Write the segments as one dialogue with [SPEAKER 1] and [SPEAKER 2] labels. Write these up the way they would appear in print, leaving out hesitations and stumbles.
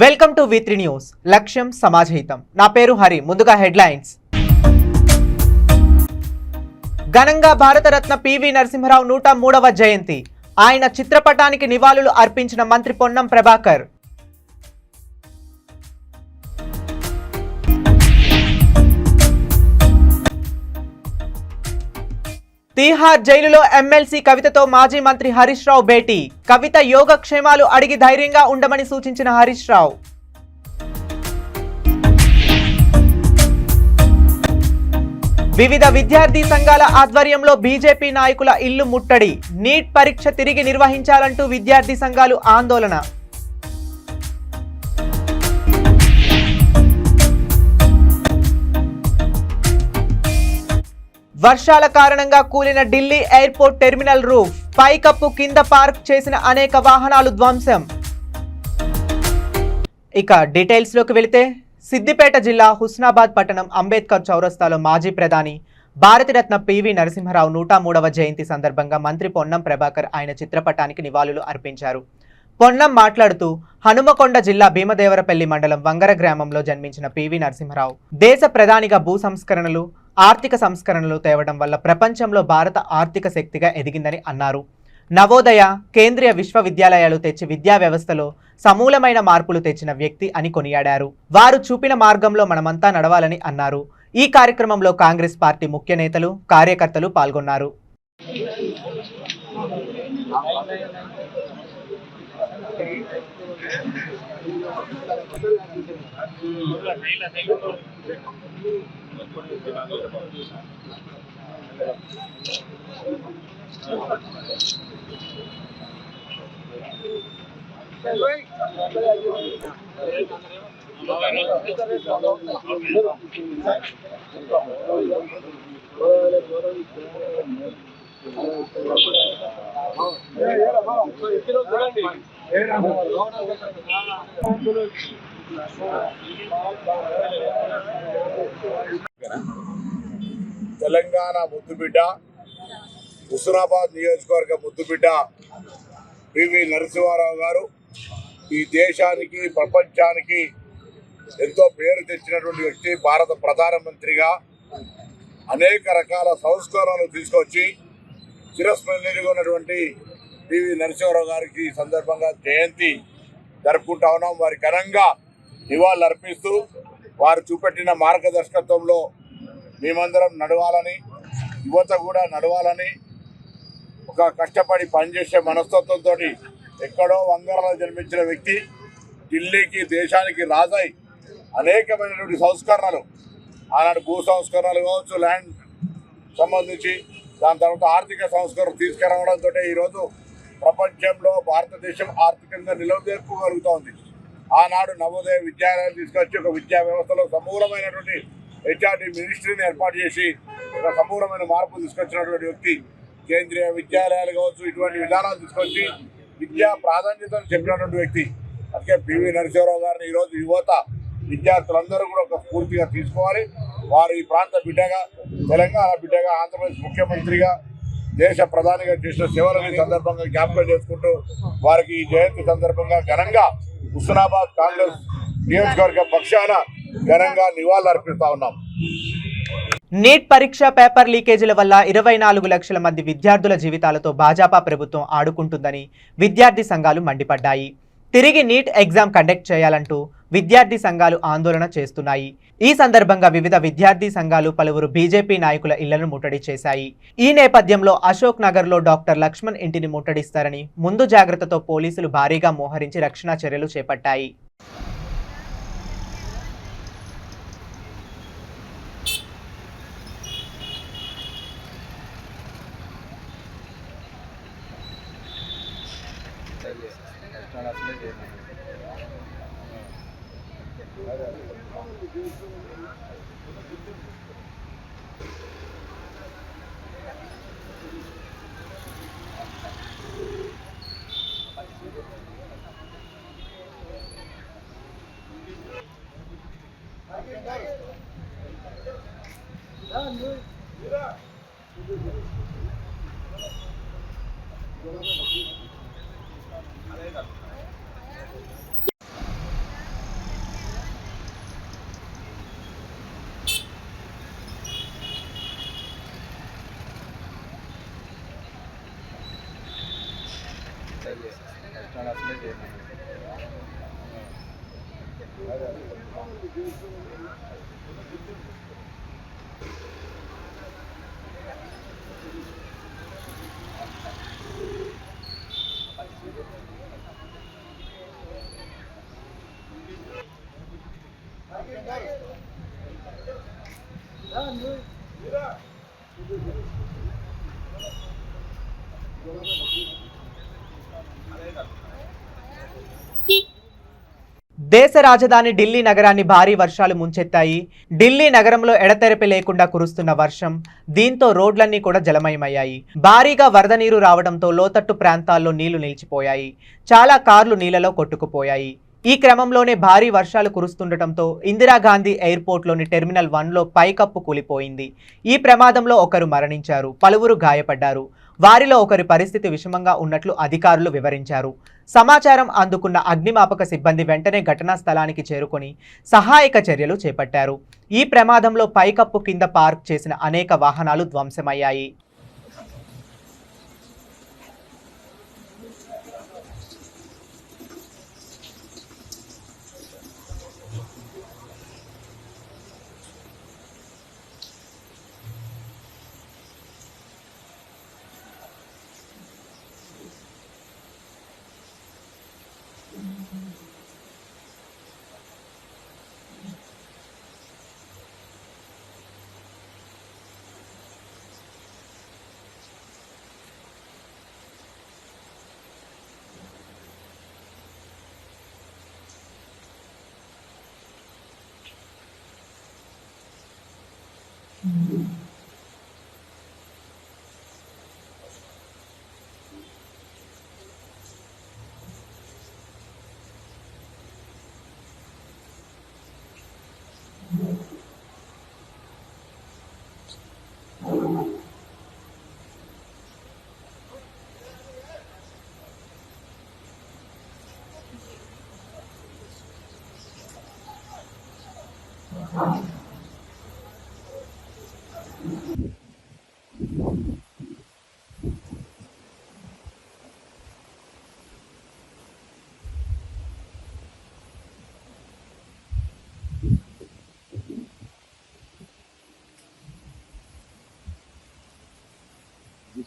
[SPEAKER 1] Welcome to V3 news. లక్ష్యం సమాజహితం. నా పేరు హరి. ముందుగా హెడ్లైన్స్. ఘనంగా భారతరత్న పివి నరసింహరావు 103వ జయంతి. ఆయన చిత్రపటానికి నివాళులు అర్పించిన మంత్రి పొన్నం ప్రభాకర్. తీహార్ జైలులో ఎమ్మెల్సీ కవితతో మాజీ మంత్రి హరీష్ రావు భేటీ. కవిత యోగక్షేమాలు అడిగి ధైర్యంగా ఉండమని సూచించిన హరీష్ రావు. వివిధ విద్యార్థి సంఘాల ఆధ్వర్యంలో బీజేపీ నాయకుల ఇల్లు ముట్టడి. నీట్ పరీక్ష తిరిగి నిర్వహించాలంటూ విద్యార్థి సంఘాలు ఆందోళన. వర్షాల కారణంగా కూలిన ఢిల్లీ ఎయిర్పోర్ట్ టెర్మినల్ రూఫ్. పైకప్పు కింద పార్క్ చేసిన అనేక వాహనాలు ధ్వంసం. ఇక డీటెయిల్స్ లోకి వెళితే, సిద్దిపేట జిల్లా హుస్నాబాద్ పట్టణం అంబేద్కర్ చౌరస్తాలో మాజీ ప్రధాని భారతరత్న పివి నరసింహరావు 103వ జయంతి సందర్భంగా మంత్రి పొన్నం ప్రభాకర్ ఆయన చిత్రపటానికి నివాళులు అర్పించారు. పొన్నం మాట్లాడుతూ, హనుమకొండ జిల్లా భీమదేవరపల్లి మండలం వంగర గ్రామంలో జన్మించిన పివి నరసింహరావు దేశ ప్రధానిగా భూ సంస్కరణలు, ఆర్థిక సంస్కరణలు తేవడం వల్ల ప్రపంచంలో భారత ఆర్థిక శక్తిగా ఎదిగిందని అన్నారు. నవోదయ, కేంద్రీయ విశ్వవిద్యాలయాలు తెచ్చి విద్యా వ్యవస్థలో సమూలమైన మార్పులు తెచ్చిన వ్యక్తి అని కొనియాడారు. వారు చూపిన మార్గంలో మనమంతా నడవాలని అన్నారు. ఈ కార్యక్రమంలో కాంగ్రెస్ పార్టీ ముఖ్య నేతలు, కార్యకర్తలు పాల్గొన్నారు.
[SPEAKER 2] తెలంగాణ ముద్దుబిడ్డ, హుస్నాబాద్ నియోజకవర్గ ముద్దుబిడ్డ పివి నరసింహారావు గారు ఈ దేశానికి, ప్రపంచానికి ఎంతో పేరు తెచ్చినటువంటి వ్యక్తి. భారత ప్రధానమంత్రిగా అనేక రకాల సంస్కరణలు తీసుకొచ్చి చిరస్మరణీయంగా ఉన్నటువంటి పివి నరసింహారావు గారికి ఈ సందర్భంగా జయంతి జరుపుకుంటా ఉన్నాం. వారి ఘనంగా నివాళులు అర్పిస్తూ వారు చూపెట్టిన మార్గదర్శకత్వంలో మేమందరం నడవాలని, యువత కూడా నడవాలని, ఒక కష్టపడి పనిచేసే మనస్తత్వంతో ఎక్కడో వంగరలో జన్మించిన వ్యక్తి ఢిల్లీకి, దేశానికి రాజై అనేకమైనటువంటి సంస్కరణలు, ఆనాడు భూ సంస్కరణలు కావచ్చు, ల్యాండ్ సంబంధించి, దాని తర్వాత ఆర్థిక సంస్కరణలు తీసుకురావడంతో ఈరోజు ప్రపంచంలో భారతదేశం ఆర్థికంగా నిలబెట్టుకోగలుగుతోంది. ఆనాడు నవోదయ విద్యాలయాలు తీసుకొచ్చి ఒక విద్యా వ్యవస్థలో సమూలమైనటువంటి హెచ్ఆర్డి మినిస్ట్రీని ఏర్పాటు చేసి ఒక సమూలమైన మార్పు తీసుకొచ్చినటువంటి వ్యక్తి. కేంద్రీయ విద్యాలయాలు కావచ్చు, ఇటువంటి విధానాలు తీసుకొచ్చి విద్యా ప్రాధాన్యతను చెప్పినటువంటి వ్యక్తి. అందుకే పివి నరసింహారావు గారిని ఈరోజు యువత, విద్యార్థులందరూ కూడా ఒక స్ఫూర్తిగా తీసుకోవాలి. వారు ఈ ప్రాంత బిడ్డగా, తెలంగాణ బిడ్డగా, ఆంధ్రప్రదేశ్ ముఖ్యమంత్రిగా, దేశ ప్రధానిగా చేసిన సేవలని సందర్భంగా జ్ఞాపకం చేసుకుంటూ వారికి ఈ జయంతి సందర్భంగా ఘనంగా హుస్నాబాద్ కాంగ్రెస్ నియోజకవర్గ పక్షాన ఘనంగా నివాళులు అర్పిస్తా ఉన్నాం.
[SPEAKER 1] నీట్ పరీక్ష పేపర్ లీకేజీల వల్ల 24 లక్షల మంది విద్యార్థుల జీవితాలతో భాజపా ప్రభుత్వం ఆడుకుంటుందని విద్యార్థి సంఘాలు మండిపడ్డాయి. తిరిగి నీట్ ఎగ్జామ్ కండక్ట్ చేయాలంటూ విద్యార్థి సంఘాలు ఆందోళన చేస్తున్నాయి. ఈ సందర్భంగా వివిధ విద్యార్థి సంఘాలు పలువురు బీజేపీ నాయకుల ఇళ్లను ముట్టడి చేశాయి. ఈ నేపథ్యంలో అశోక్ నగర్లో డాక్టర్ లక్ష్మణ్ ఇంటిని ముట్టడిస్తారని ముందు జాగ్రత్తతో పోలీసులు భారీగా మోహరించి రక్షణ చర్యలు చేపట్టాయి. దేశ రాజధాని ఢిల్లీ నగరాన్ని భారీ వర్షాలు ముంచెత్తాయి. ఢిల్లీ నగరంలో ఎడతెరపి లేకుండా కురుస్తున్న వర్షం దీంతో రోడ్లన్నీ కూడా జలమయమయ్యాయి. భారీగా వరద నీరు రావడంతో లోతట్టు ప్రాంతాల్లో నీళ్లు నిలిచిపోయాయి. చాలా కార్లు నీళ్లలో కొట్టుకుపోయాయి. ఈ క్రమంలోనే భారీ వర్షాలు కురుస్తుండటంతో ఇందిరాగాంధీ ఎయిర్పోర్ట్లోని టెర్మినల్ 1లో పైకప్పు కూలిపోయింది. ఈ ప్రమాదంలో ఒకరు మరణించారు, పలువురు గాయపడ్డారు. వారిలో ఒకరి పరిస్థితి విషమంగా ఉన్నట్లు అధికారులు వివరించారు. సమాచారం అందుకున్న అగ్నిమాపక సిబ్బంది వెంటనే ఘటనా స్థలానికి చేరుకొని సహాయక చర్యలు చేపట్టారు. ఈ ప్రమాదంలో పైకప్పు కింద పార్క్ చేసిన అనేక వాహనాలు ధ్వంసమయ్యాయి.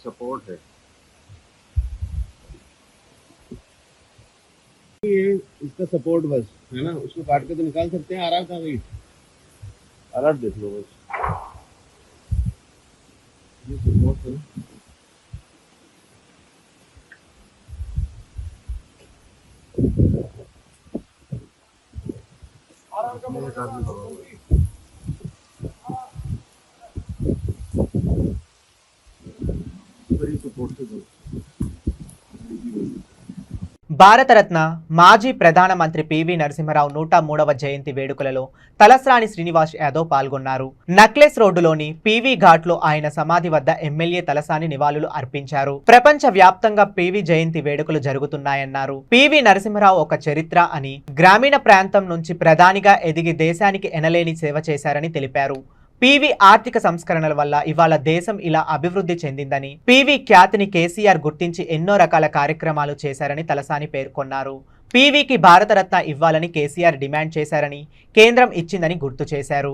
[SPEAKER 3] सपोर्ट है इसका सपोर्ट बस है ना, उसको काट के तो निकाल सकते हैं। आराम कहाँ गई, अलर्ट देख लो बस, ये सपोर्ट है।
[SPEAKER 1] భారతరత్న మాజీ ప్రధానమంత్రి పివి నరసింహరావు 103వ జయంతి వేడుకలలో తలసాని శ్రీనివాస్ యాదవ్ పాల్గొన్నారు. నక్లెస్ రోడ్డులోని పివి ఘాట్లో ఆయన సమాధి వద్ద ఎమ్మెల్యే తలసాని నివాళులు అర్పించారు. ప్రపంచ వ్యాప్తంగా పివి జయంతి వేడుకలు జరుగుతున్నాయన్నారు. పివి నరసింహరావు ఒక చరిత్ర అని, గ్రామీణ ప్రాంతం నుంచి ప్రధానిగా ఎదిగి దేశానికి ఎనలేని సేవ చేశారని తెలిపారు. పివి ఆర్థిక సంస్కరణల వల్ల ఇవాళ దేశం ఇలా అభివృద్ధి చెందిందని, పివి ఖ్యాతిని కేసీఆర్ గుర్తించి ఎన్నో రకాల కార్యక్రమాలు చేశారని తలసాని పేర్కొన్నారు. పివికి భారతరత్న ఇవ్వాలని కేసీఆర్ డిమాండ్ చేశారని, కేంద్రం ఇచ్చిందని గుర్తు చేశారు.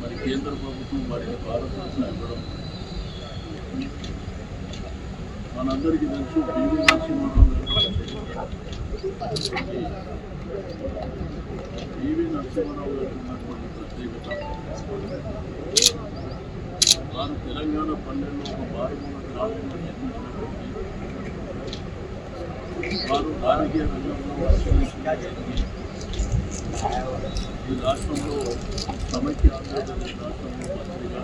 [SPEAKER 4] మరి కేంద్ర ప్రభుత్వం వారికి భారతరత్న ఇవ్వడం మనందరికీ తెలుసు. పివి నరసింహారావు పివి నరసింహారావు గారికి ఉన్నటువంటి ప్రత్యేకత, వారు తెలంగాణ పల్లెల్లో ఒక మారుమూల గ్రామంలో జన్మించినటువంటి వారు రాజకీయ రంగంలో ఈ రాష్ట్రంలో సమైక్య ఆంధ్రప్రదేశ్ రాష్ట్రంలో మంత్రిగా,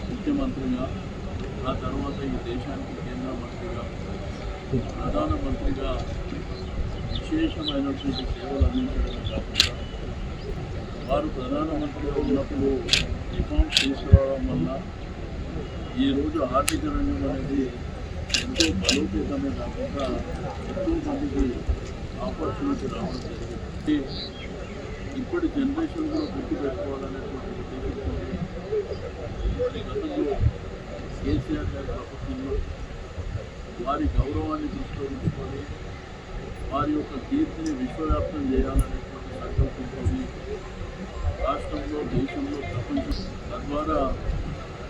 [SPEAKER 4] ముఖ్యమంత్రిగా, ఆ తర్వాత ఈ దేశానికి కేంద్ర మంత్రిగా, ప్రధానమంత్రిగా విశేషమైనటువంటి సేవలు అందించడమే కాకుండా వారు ప్రధానమంత్రిగా ఉన్నప్పుడు రిఫార్మ్స్ తీసుకురావడం వల్ల ఈరోజు ఆర్థిక రంగం అనేది ఎంతో బలోపేతమే కాకుండా ఎంతో మందికి ఆపర్చునిటీ రావడం జరిగింది. ఇప్పటి జనరేషన్లో గుర్తుపెట్టుకోవాలనేటువంటి ఉద్దేశంతో మరి గతంలో కేసీఆర్ గారి ప్రభుత్వంలో వారి గౌరవాన్ని దృష్టిలో ఉంచుకొని వారి యొక్క కీర్తిని విశ్వవ్యాప్తం చేయాలనేటువంటి సంకల్పంతో రాష్ట్రంలో, దేశంలో, ప్రపంచం తద్వారా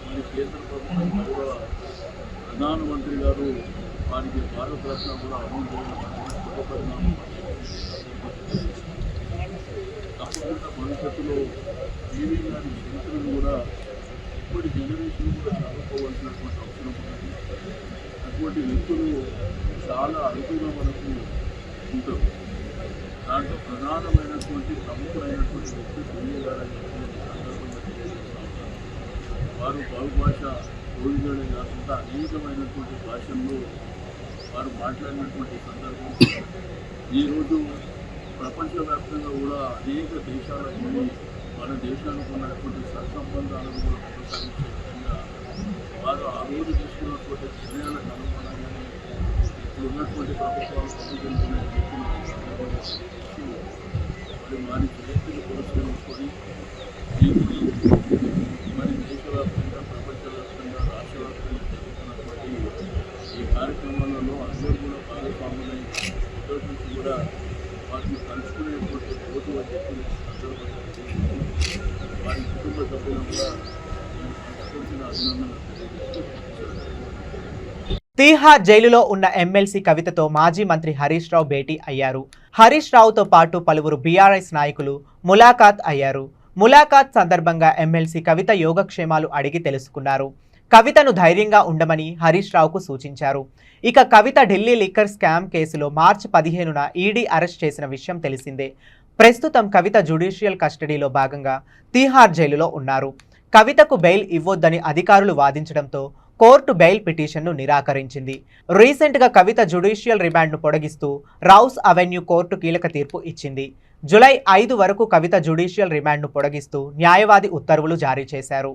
[SPEAKER 4] మరి కేంద్ర ప్రభుత్వం గౌరవ ప్రధానమంత్రి గారు వారికి భారతరత్న కూడా అందించడం శుభ పరిణామం. తప్పకుండా భవిష్యత్తులో టీవీ గారి చరిత్రను కూడా ఇప్పటి జనరేషన్ కూడా చదువుకోవాల్సినటువంటి అవసరం ఉన్నది. అటువంటి వ్యక్తులు చాలా అరుదుగా మనకు ఉంటారు. దాంట్లో ప్రధానమైనటువంటి ప్రముఖమైనటువంటి వ్యక్తి టీవీ గారు అని చెప్పినటువంటి సందర్భంగా తెలియజేస్తా ఉంటారు. వారు బహుభాష కోవిదనే కాకుండా అనేకమైనటువంటి భాషల్లో వారు మాట్లాడినటువంటి సందర్భం ఈరోజు ప్రపంచవ్యాప్తంగా కూడా అనేక దేశాలకు మన దేశానికి ఉన్నటువంటి సత్సంబంధాలను కూడా కొనసాగించే విధంగా వారు ఆ రోజు తీసుకున్నటువంటి నిర్ణయాలకు అనుగుణంగానే ఇప్పుడు ఉన్నటువంటి ప్రభుత్వాలు ప్రభుత్వం మరి వారి చరిత్రను పురస్కరించుకొని దీనికి మరి దేశవ్యాప్తంగా, ప్రపంచవ్యాప్తంగా, రాష్ట్రవ్యాప్తంగా జరుగుతున్నటువంటి ఈ కార్యక్రమాలలో అందరూ కూడా భాగస్వాములై ఈరోజు నుంచి కూడా వాటిని కలుసుకునేటువంటి రోజు అని చెప్పిన సందర్భంగా వారి కుటుంబ సభ్యులను కూడా నేను మనస్ఫూర్తిగా అభినందనలు తెలియజేస్తున్నాను.
[SPEAKER 1] తీహార్ జైలులో ఉన్న ఎమ్మెల్సీ కవితతో మాజీ మంత్రి హరీష్ రావు భేటీ అయ్యారు. హరీష్ రావుతో పాటు పలువురు బీఆర్ఎస్ నాయకులు ములాఖాత్ అయ్యారు. ములాఖాత్ సందర్భంగా ఎమ్మెల్సీ కవిత యోగక్షేమాలు అడిగి తెలుసుకున్నారు. కవితను ధైర్యంగా ఉండమని హరీష్ రావుకు సూచించారు. ఇక కవిత ఢిల్లీ లిక్కర్ స్కామ్ కేసులో మార్చి 15న ఈడీ అరెస్ట్ చేసిన విషయం తెలిసిందే. ప్రస్తుతం కవిత జ్యుడిషియల్ కస్టడీలో భాగంగా తీహార్ జైలులో ఉన్నారు. కవితకు బెయిల్ ఇవ్వొద్దని అధికారులు వాదించడంతో కోర్టు బెయిల్ పిటిషన్ను నిరాకరించింది. రీసెంట్గా కవిత జ్యుడిషియల్ రిమాండ్ను పొడిగిస్తూ రౌస్ అవెన్యూ కోర్టు కీలక తీర్పు ఇచ్చింది. జూలై 5 వరకు కవిత జ్యుడిషియల్ రిమాండ్ను పొడిగిస్తూ న్యాయవాది ఉత్తర్వులు జారీ చేశారు.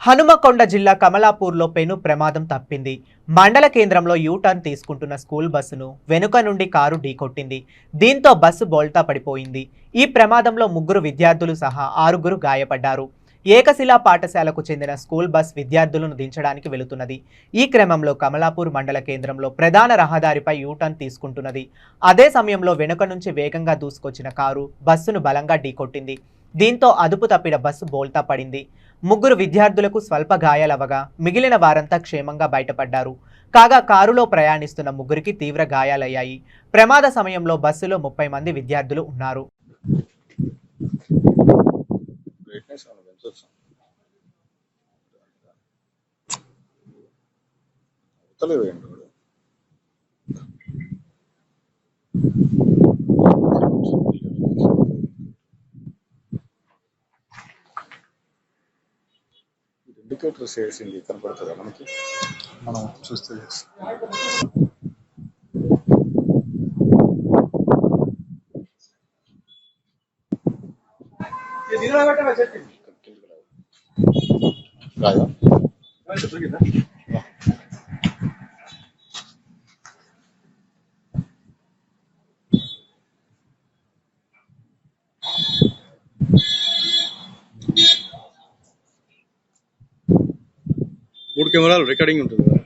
[SPEAKER 1] హనుమకొండ జిల్లా కమలాపూర్లో పెను ప్రమాదం తప్పింది. మండల కేంద్రంలో యూటర్న్ తీసుకుంటున్న స్కూల్ బస్సును వెనుక నుండి కారు ఢీకొట్టింది. దీంతో బస్సు బోల్తా పడిపోయింది. ఈ ప్రమాదంలో 3 విద్యార్థులు సహా 6 గాయపడ్డారు. ఏకశిలా పాఠశాలకు చెందిన స్కూల్ బస్ విద్యార్థులను దించడానికి వెళుతున్నది. ఈ క్రమంలో కమలాపూర్ మండల కేంద్రంలో ప్రధాన రహదారిపై యూటర్న్ తీసుకుంటున్నది. అదే సమయంలో వెనుక నుంచి వేగంగా దూసుకొచ్చిన కారు బస్సును బలంగా ఢీకొట్టింది. దీంతో అదుపు తప్పిన బస్సు బోల్తా పడింది. 3 విద్యార్థులకు స్వల్ప గాయాలవగా మిగిలిన వారంతా క్షేమంగా బయటపడ్డారు. కాగా కారులో ప్రయాణిస్తున్న 3కి తీవ్ర గాయాలయ్యాయి. ప్రమాద సమయంలో బస్సులో 30 మంది విద్యార్థులు ఉన్నారు.
[SPEAKER 5] ఇండికేటర్స్ వేసింది కనపడుతుందా మనకి? మనం చూస్తే రాదా? మూడు కెమెరాలు రికార్డింగ్ ఉంటుంది కదా.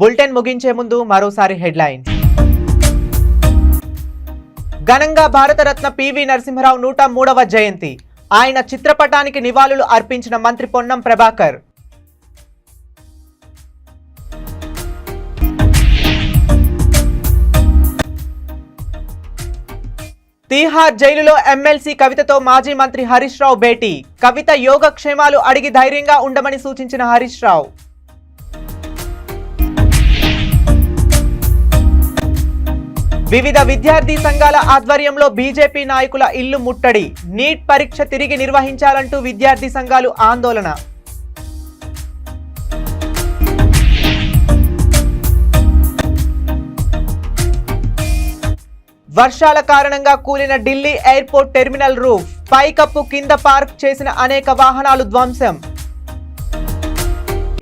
[SPEAKER 1] బులెటిన్ ముగించే ముందు మరోసారి హెడ్లైన్. ఘనంగా భారతరత్న పివి నరసింహరావు 103వ జయంతి. ఆయన చిత్రపటానికి నివాళులు అర్పించిన మంత్రి పొన్నం ప్రభాకర్. తీహార్ జైలులో ఎమ్మెల్సీ కవితతో మాజీ మంత్రి హరీష్ రావు భేటీ. కవిత యోగక్షేమాలు అడిగి ధైర్యంగా ఉండమని సూచించిన హరీష్ రావు. వివిధ విద్యార్థి సంఘాల ఆధ్వర్యంలో బీజేపీ నాయకుల ఇల్లు ముట్టడి. నీట్ పరీక్ష తిరిగి నిర్వహించాలంటూ విద్యార్థి సంఘాలు ఆందోళన. వర్షాల కారణంగా కూలిన ఢిల్లీ ఎయిర్పోర్ట్ టెర్మినల్ రూఫ్. పైకప్పు కింద పార్క్ చేసిన అనేక వాహనాలు ధ్వంసం.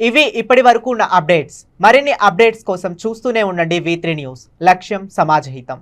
[SPEAKER 1] ఇవి ఇప్పటి వరకు ఉన్న అప్డేట్స్. మరిన్ని అప్డేట్స్ కోసం చూస్తూనే ఉండండి V3 న్యూస్. లక్ష్యం సమాజహితం.